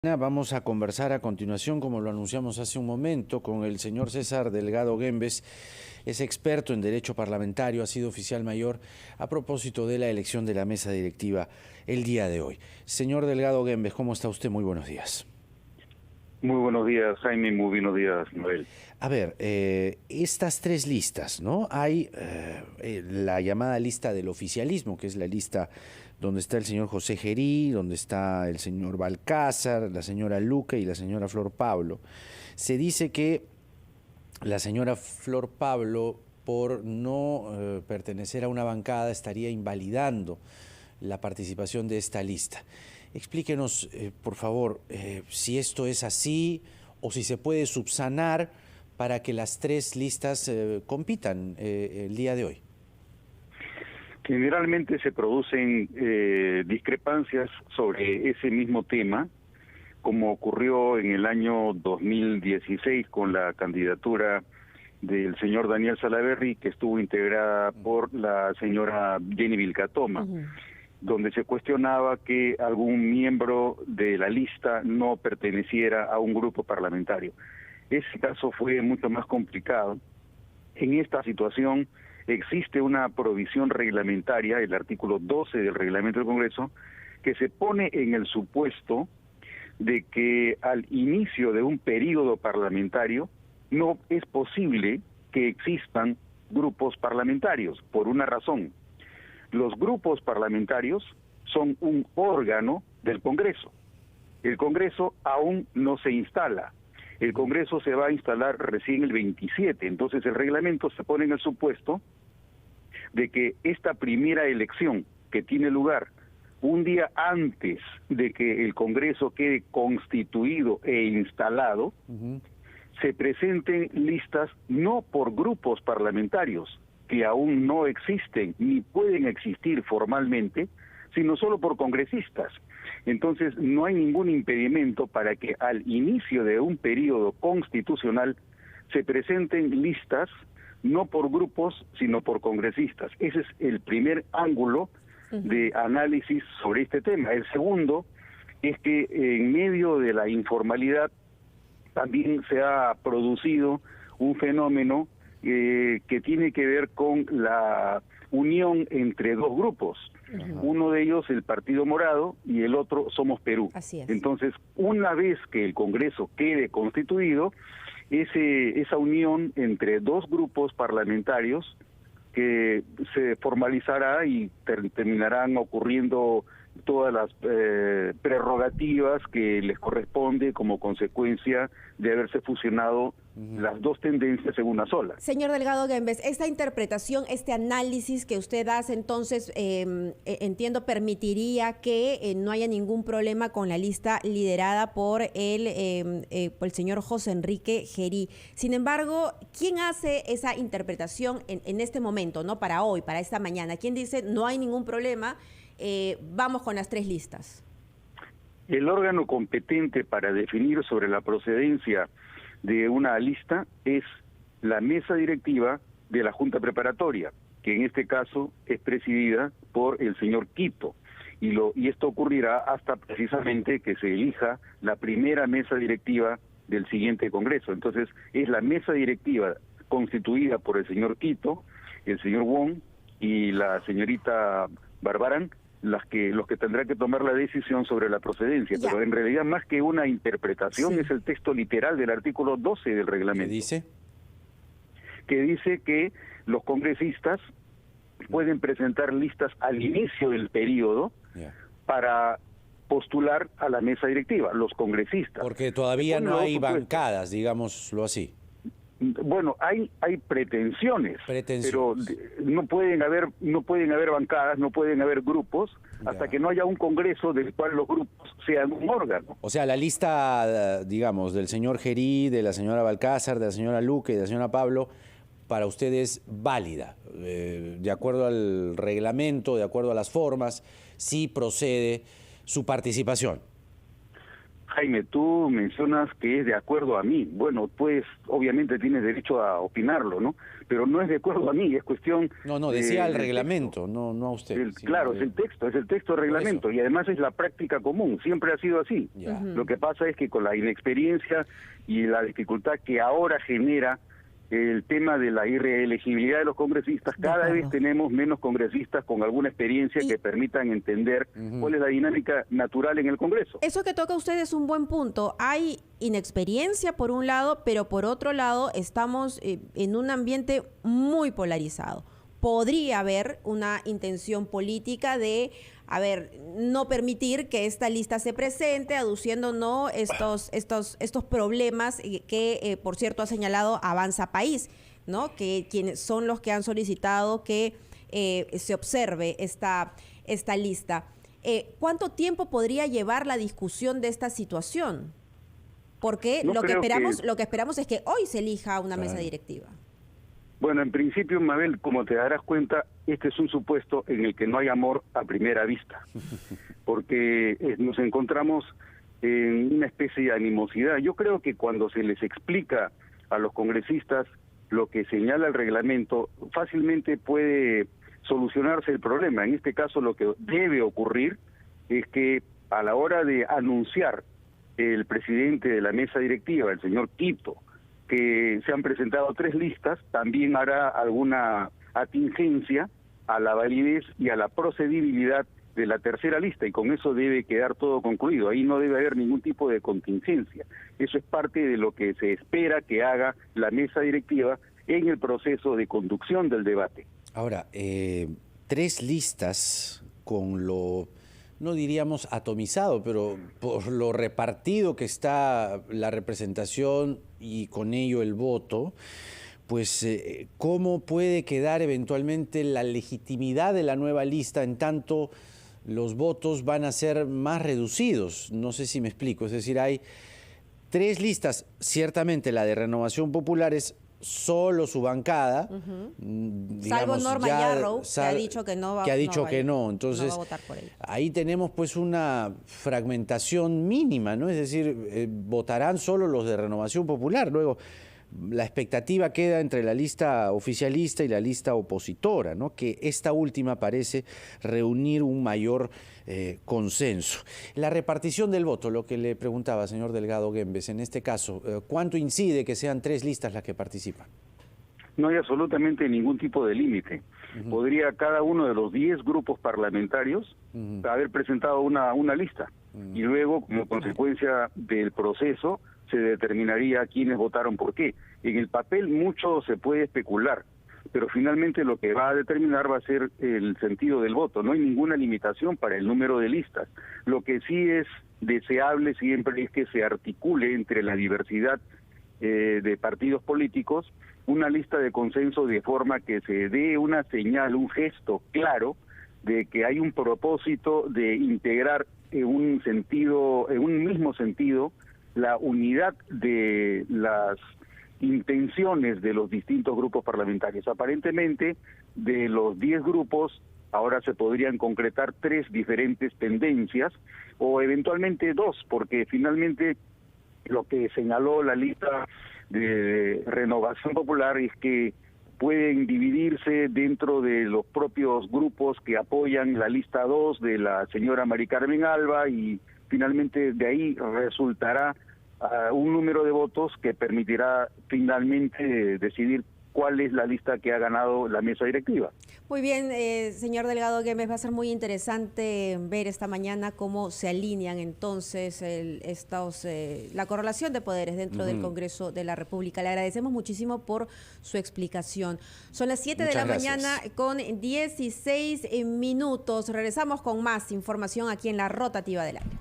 Vamos a conversar a continuación, como lo anunciamos hace un momento, con el señor César Delgado Guembes. Es experto en derecho parlamentario, ha sido oficial mayor a propósito de la elección de la mesa directiva el día de hoy. Señor Delgado Guembes, ¿cómo está usted? Muy buenos días. Muy buenos días, Jaime, muy buenos días, Noel. A ver, estas tres listas, ¿no? Hay la llamada lista del oficialismo, que es la lista donde está el señor José Gerí, donde está el señor Balcázar, la señora Luque y la señora Flor Pablo. Se dice que la señora Flor Pablo, por no pertenecer a una bancada, estaría invalidando la participación de esta lista. Explíquenos, por favor, si esto es así o si se puede subsanar para que las tres listas compitan el día de hoy. Generalmente se producen discrepancias sobre ese mismo tema, como ocurrió en el año 2016 con la candidatura del señor Daniel Salaverry, que estuvo integrada por la señora Jenny Vilcatoma, donde se cuestionaba que algún miembro de la lista no perteneciera a un grupo parlamentario. Ese caso fue mucho más complicado. En esta situación existe una provisión reglamentaria, el artículo 12 del reglamento del Congreso, que se pone en el supuesto de que al inicio de un periodo parlamentario no es posible que existan grupos parlamentarios, por una razón. Los grupos parlamentarios son un órgano del Congreso. El Congreso aún no se instala. El Congreso se va a instalar recién el 27, entonces el reglamento se pone en el supuesto de que esta primera elección que tiene lugar un día antes de que el Congreso quede constituido e instalado, se presenten listas no por grupos parlamentarios, que aún no existen ni pueden existir formalmente, sino solo por congresistas. Entonces no hay ningún impedimento para que al inicio de un periodo constitucional se presenten listas no por grupos, sino por congresistas. Ese es el primer ángulo de análisis sobre este tema. El segundo es que en medio de la informalidad también se ha producido un fenómeno que tiene que ver con la unión entre dos grupos. Uno de ellos el Partido Morado y el otro Somos Perú. Así es. Entonces, una vez que el Congreso quede constituido, esa unión entre dos grupos parlamentarios que se formalizará y terminarán ocurriendo todas las prerrogativas que les corresponde como consecuencia de haberse fusionado las dos tendencias en una sola. Señor Delgado Guembes, esta interpretación, este análisis que usted hace, entonces, entiendo, permitiría que no haya ningún problema con la lista liderada por el señor José Enrique Gerí. Sin embargo, ¿quién hace esa interpretación en este momento, no para hoy, para esta mañana? ¿Quién dice no hay ningún problema, vamos con las tres listas? El órgano competente para definir sobre la procedencia de una lista es la mesa directiva de la Junta Preparatoria, que en este caso es presidida por el señor Quito, y esto ocurrirá hasta precisamente que se elija la primera mesa directiva del siguiente Congreso. Entonces es la mesa directiva constituida por el señor Quito, el señor Wong y la señorita Barbarán, los que tendrán que tomar la decisión sobre la procedencia. Ya. Pero en realidad, más que una interpretación, Sí. es el texto literal del artículo 12 del reglamento. ¿Qué dice? Que dice que los congresistas pueden presentar listas al inicio del periodo para postular a la mesa directiva, los congresistas. Porque todavía Bueno, no hay por supuesto. bancadas, digámoslo así. Bueno, hay pretensiones, pero no pueden haber bancadas, no pueden haber grupos hasta que no haya un congreso del cual los grupos sean un órgano. O sea, la lista, digamos, del señor Gerí, de la señora Balcázar, de la señora Luque y de la señora Pablo, para usted es válida. De acuerdo al reglamento, de acuerdo a las formas, sí procede su participación. Jaime, tú mencionas que es de acuerdo a mí. Bueno, pues obviamente tienes derecho a opinarlo, ¿no? Pero no es de acuerdo a mí, es cuestión... No, decía el reglamento, no a usted. Claro, es el texto del reglamento y además es la práctica común, siempre ha sido así. Lo que pasa es que con la inexperiencia y la dificultad que ahora genera el tema de la irreelegibilidad de los congresistas, cada vez tenemos menos congresistas con alguna experiencia que permitan entender cuál es la dinámica natural en el Congreso. Eso que toca usted es un buen punto. Hay inexperiencia por un lado, pero por otro lado estamos en un ambiente muy polarizado. Podría haber una intención política de, no permitir que esta lista se presente, aduciendo estos problemas que, por cierto, ha señalado Avanza País, ¿no? Que quienes son los que han solicitado que se observe esta lista. ¿Cuánto tiempo podría llevar la discusión de esta situación? Porque lo que esperamos es que hoy se elija una mesa directiva. Bueno, en principio, Mabel, como te darás cuenta, este es un supuesto en el que no hay amor a primera vista, porque nos encontramos en una especie de animosidad. Yo creo que cuando se les explica a los congresistas lo que señala el reglamento, fácilmente puede solucionarse el problema. En este caso, lo que debe ocurrir es que a la hora de anunciar el presidente de la mesa directiva, el señor Quito, que se han presentado 3 listas, también hará alguna atingencia a la validez y a la procedibilidad de la tercera lista, y con eso debe quedar todo concluido. Ahí no debe haber ningún tipo de contingencia. Eso es parte de lo que se espera que haga la mesa directiva en el proceso de conducción del debate. Ahora, 3 listas con lo, no diríamos atomizado, pero por lo repartido que está la representación y con ello el voto, pues ¿cómo puede quedar eventualmente la legitimidad de la nueva lista en tanto los votos van a ser más reducidos? No sé si me explico, es decir, hay 3 listas, ciertamente la de Renovación Popular es solo su bancada, digamos, salvo Norma Yarrow, que ha dicho que no va, entonces no va a votar por ella. Ahí tenemos pues una fragmentación mínima, ¿no? Es decir, votarán solo los de Renovación Popular. Luego la expectativa queda entre la lista oficialista y la lista opositora, ¿no? Que esta última parece reunir un mayor consenso. La repartición del voto, lo que le preguntaba, señor Delgado Guembes, en este caso, ¿cuánto incide que sean 3 listas las que participan? No hay absolutamente ningún tipo de límite. Podría cada uno de los 10 grupos parlamentarios haber presentado una lista y luego, como consecuencia del proceso, se determinaría quiénes votaron por qué. En el papel mucho se puede especular, pero finalmente lo que va a determinar va a ser el sentido del voto. No hay ninguna limitación para el número de listas. Lo que sí es deseable siempre es que se articule entre la diversidad de partidos políticos una lista de consenso, de forma que se dé una señal, un gesto claro de que hay un propósito de integrar en un mismo sentido la unidad de las intenciones de los distintos grupos parlamentarios. Aparentemente, de los 10 grupos, ahora se podrían concretar 3 diferentes tendencias, o eventualmente 2, porque finalmente lo que señaló la lista de Renovación Popular es que pueden dividirse dentro de los propios grupos que apoyan la lista 2 de la señora Mari Carmen Alba, y finalmente de ahí resultará un número de votos que permitirá finalmente decidir cuál es la lista que ha ganado la mesa directiva. Muy bien, señor Delgado Guembes, va a ser muy interesante ver esta mañana cómo se alinean entonces la correlación de poderes dentro del Congreso de la República. Le agradecemos muchísimo por su explicación. Son las 7 de la mañana con 16 minutos. Regresamos con más información aquí en La Rotativa del Año.